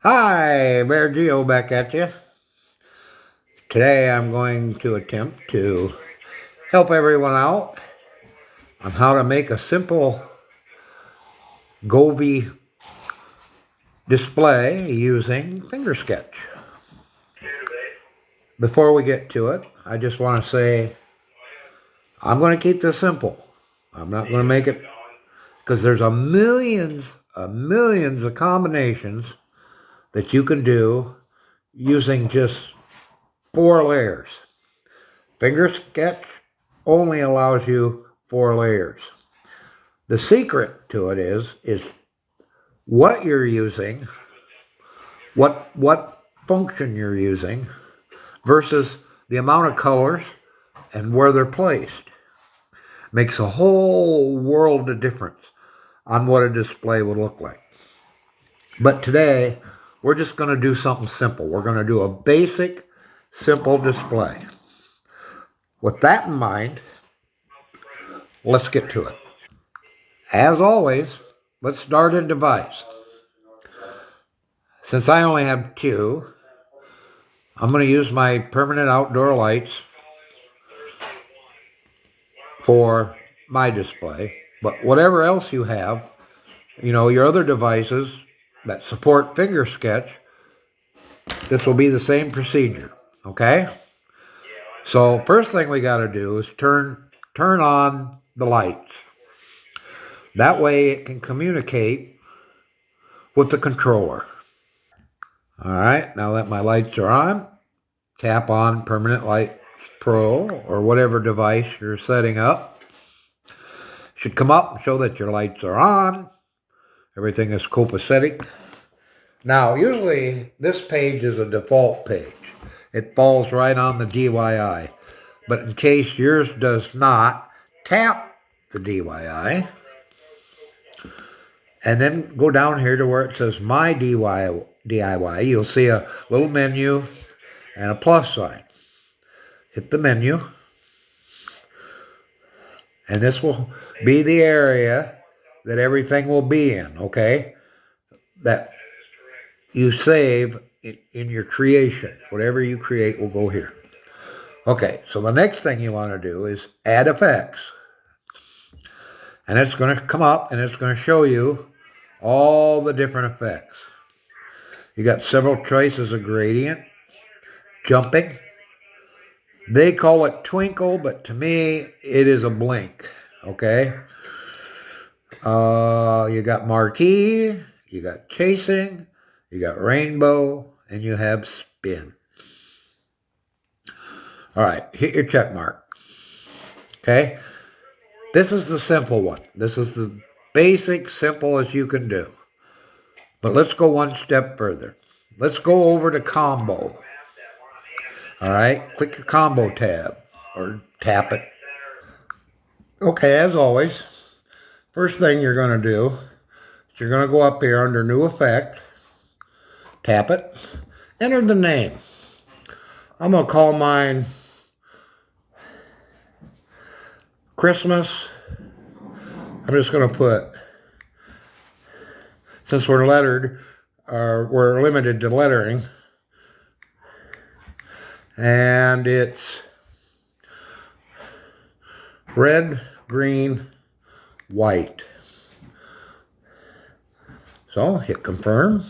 Hi, Bear Geo back at you. Today I'm going to attempt to help everyone out on how to make a simple Govee display using finger sketch. Before we get to it, I just want to say I'm going to keep this simple. I'm not going to make it because there's millions of combinations that you can do using just 4 layers. Finger sketch only allows you 4 layers. The secret to it is what you're using, what function you're using, versus the amount of colors and where they're placed. Makes a whole world of difference on what a display would look like. But today, we're just going to do something simple. We're going to do a basic, simple display. With that in mind, let's get to it. As always, let's start in device. Since I only have 2, I'm going to use my permanent outdoor lights for my display. But whatever else you have, your other devices that support finger sketch, this will be the same procedure, okay? So first thing we got to do is turn on the lights. That way it can communicate with the controller. All right, now that my lights are on, tap on Permanent Lights Pro or whatever device you're setting up. Should come up and show that your lights are on. Everything is copacetic. Now, usually this page is a default page. It falls right on the DYI. But in case yours does not, tap the DYI. And then go down here to where it says My DIY. You'll see a little menu and a plus sign. Hit the menu. And this will be the area that everything will be in, okay? That you save in your creation. Whatever you create will go here. Okay, so the next thing you want to do is add effects. And it's going to come up and it's going to show you all the different effects. You got several choices of gradient, jumping. They call it twinkle, but to me, it is a blink, okay? You got marquee, you got chasing, you got rainbow, and you have spin. All right, hit your check mark. Okay? This is the simple one. This is the basic, simple as you can do. But let's go one step further. Let's go over to combo. All right, click your combo tab or tap it. Okay, as always, first thing you're going to do is you're going to go up here under new effect, tap it, enter the name. I'm going to call mine Christmas. I'm just going to put, since we're lettered, we're limited to lettering, and it's red, green, white. So hit confirm.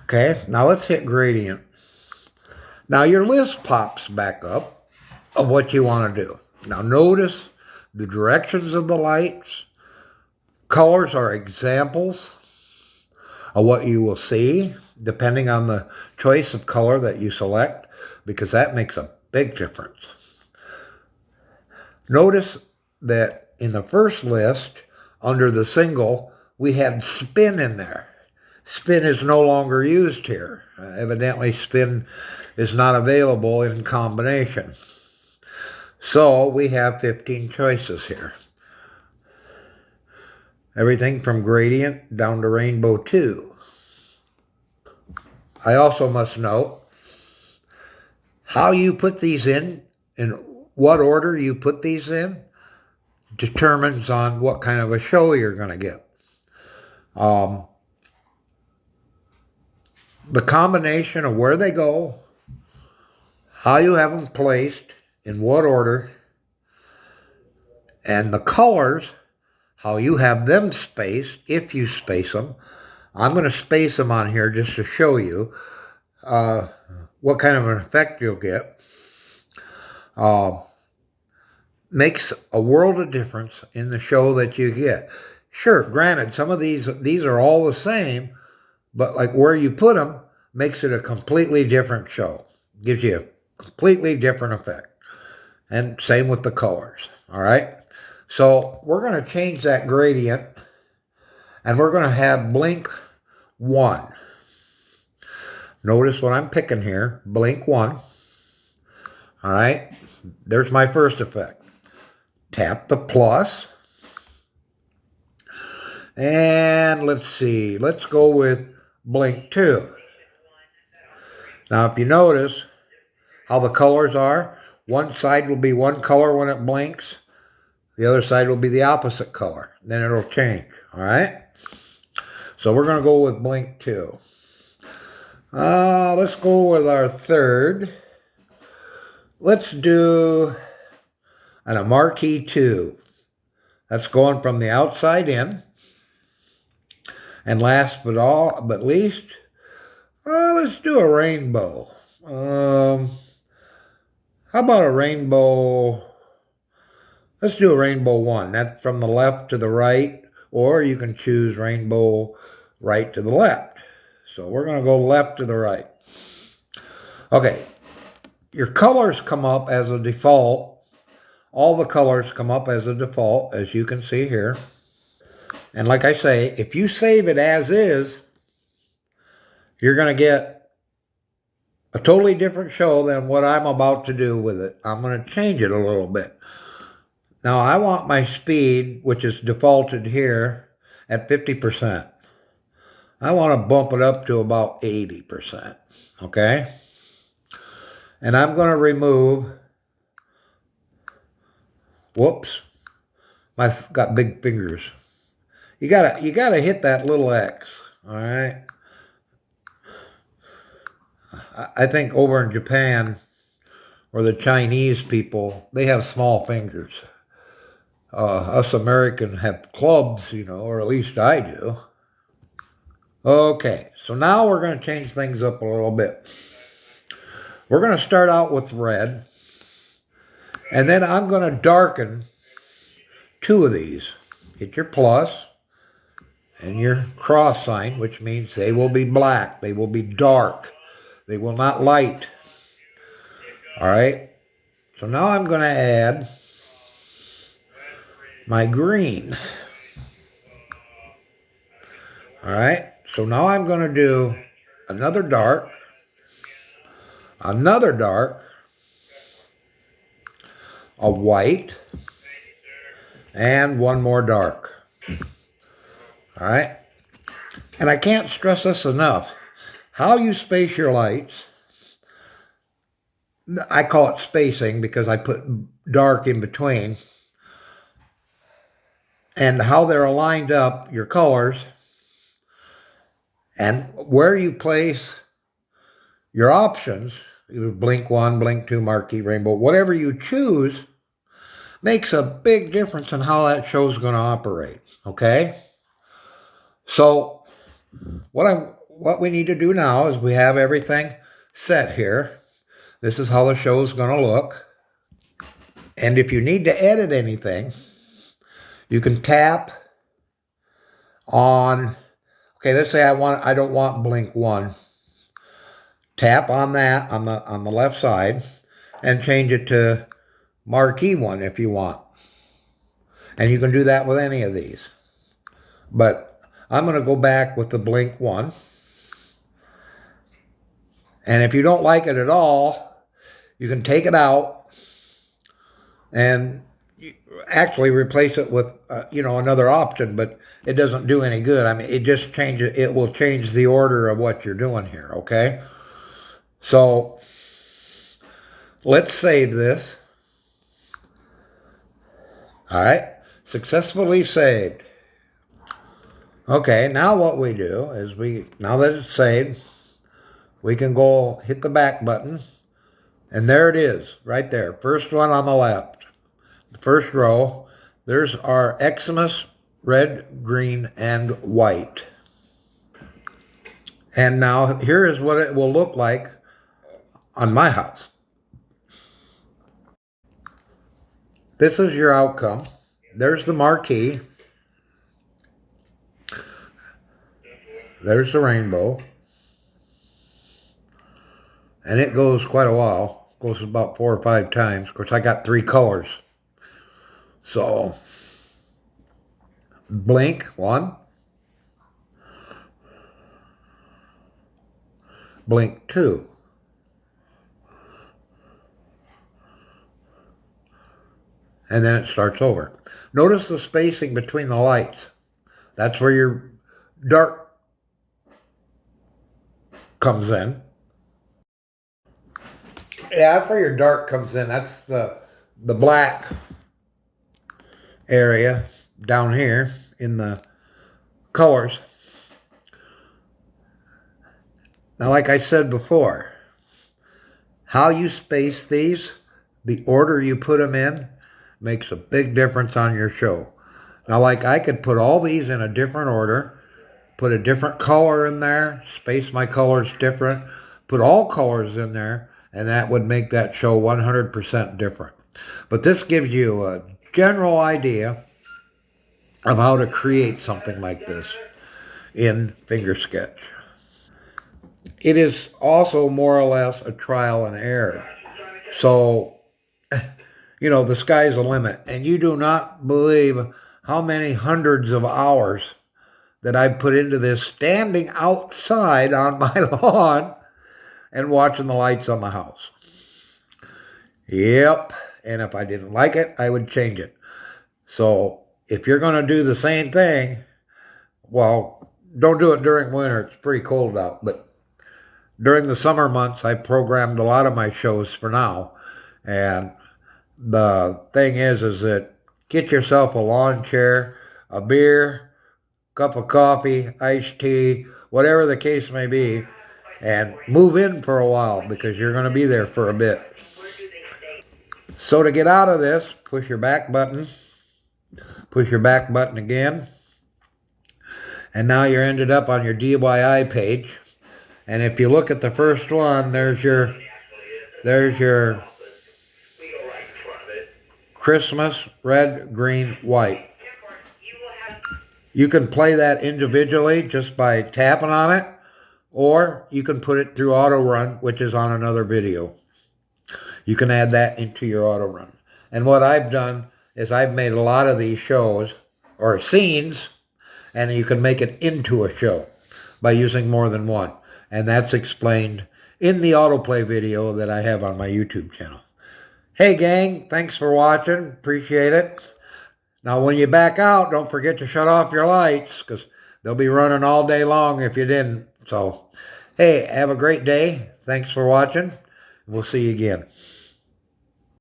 Okay, now let's hit gradient. Now your list pops back up of what you want to do. Now notice the directions of the lights. Colors are examples of what you will see depending on the choice of color that you select, because that makes a big difference. Notice that in the first list, under the single, we had spin in there. Spin is no longer used here. Evidently, spin is not available in combination. So we have 15 choices here. Everything from gradient down to rainbow 2. I also must note how you put these in what order you put these in determines on what kind of a show you're going to get. the combination of where they go, how you have them placed, in what order, and the colors, how you have them spaced, if you space them. I'm going to space them on here just to show you what kind of an effect you'll get. Makes a world of difference in the show that you get. Sure, granted, some of these are all the same, but like where you put them makes it a completely different show. Gives you a completely different effect. And same with the colors. All right. So we're going to change that gradient, and we're going to have blink 1. Notice what I'm picking here. Blink 1. All right. There's my first effect. Tap the plus. And let's see. Let's go with blink 2. Now, if you notice how the colors are, one side will be one color when it blinks. The other side will be the opposite color. Then it'll change. All right. So we're going to go with blink 2. Let's go with our third. Let's do a marquee 2. That's going from the outside in. And last but least, let's do a rainbow. How about a rainbow? Let's do a rainbow 1. That's from the left to the right, or you can choose rainbow right to the left. So we're going to go left to the right. Okay, your colors come up as a default. All the colors come up as a default, as you can see here. And like I say, if you save it as is, you're going to get a totally different show than what I'm about to do with it. I'm going to change it a little bit. Now I want my speed, which is defaulted here, at 50%. I want to bump it up to about 80%, okay? And I'm going to remove, whoops, I've got big fingers. You gotta hit that little X, all right? I think over in Japan, or the Chinese people, they have small fingers. Us Americans have clubs, or at least I do. Okay, so now we're going to change things up a little bit. We're going to start out with red, and then I'm going to darken 2 of these. Hit your plus and your cross sign, which means they will be black. They will be dark. They will not light. All right, so now I'm going to add my green. All right, so now I'm going to do another dark, a white, and one more dark. All right, and I can't stress this enough. How you space your lights, I call it spacing because I put dark in between, and how they're lined up, your colors, and where you place your options, either blink 1, blink 2, marquee, rainbow, whatever you choose, makes a big difference in how that show's going to operate, okay? So what we need to do now is we have everything set here. This is how the show's going to look. And if you need to edit anything, you can tap on, okay, let's say I don't want blink 1. Tap on that on the left side and change it to marquee 1 if you want. And you can do that with any of these. But I'm going to go back with the blink 1. And if you don't like it at all, you can take it out and actually replace it with, another option, but it doesn't do any good. I mean, it will change the order of what you're doing here, okay? So let's save this. All right, successfully saved. Okay, now what we do is now that it's saved, we can go hit the back button. And there it is, right there. First one on the left. The first row. There's our Xmas red, green, and white. And now here is what it will look like on my house. This is your outcome. There's the marquee. There's the rainbow. And it goes quite a while. It goes about 4 or 5 times. Of course, I got 3 colors. So, blink, 1. Blink, 2. And then it starts over. Notice the spacing between the lights. That's where your dark comes in. Yeah, that's where your dark comes in. That's the black area down here in the colors. Now, like I said before, how you space these, the order you put them in, makes a big difference on your show. Now, like I could put all these in a different order, put a different color in there, space my colors different, put all colors in there, and that would make that show 100% different. But this gives you a general idea of how to create something like this in Finger Sketch. It is also more or less a trial and error. So, you know, the sky's the limit. And you do not believe how many hundreds of hours that I put into this standing outside on my lawn and watching the lights on the house. Yep. And if I didn't like it, I would change it. So if you're going to do the same thing, well, don't do it during winter. It's pretty cold out. But during the summer months, I programmed a lot of my shows for now. And the thing is that get yourself a lawn chair, a beer, cup of coffee, iced tea, whatever the case may be, and move in for a while because you're going to be there for a bit. So to get out of this, push your back button again, and now you're ended up on your DIY page. And if you look at the first one, there's your Christmas red, green, white. You can play that individually just by tapping on it, or you can put it through auto run, which is on another video. You can add that into your auto run. And what I've done is I've made a lot of these shows or scenes, and you can make it into a show by using more than one. And that's explained in the Autoplay video that I have on my YouTube channel. Hey gang, thanks for watching. Appreciate it. Now when you back out, don't forget to shut off your lights because they'll be running all day long if you didn't. So, hey, have a great day. Thanks for watching. We'll see you again.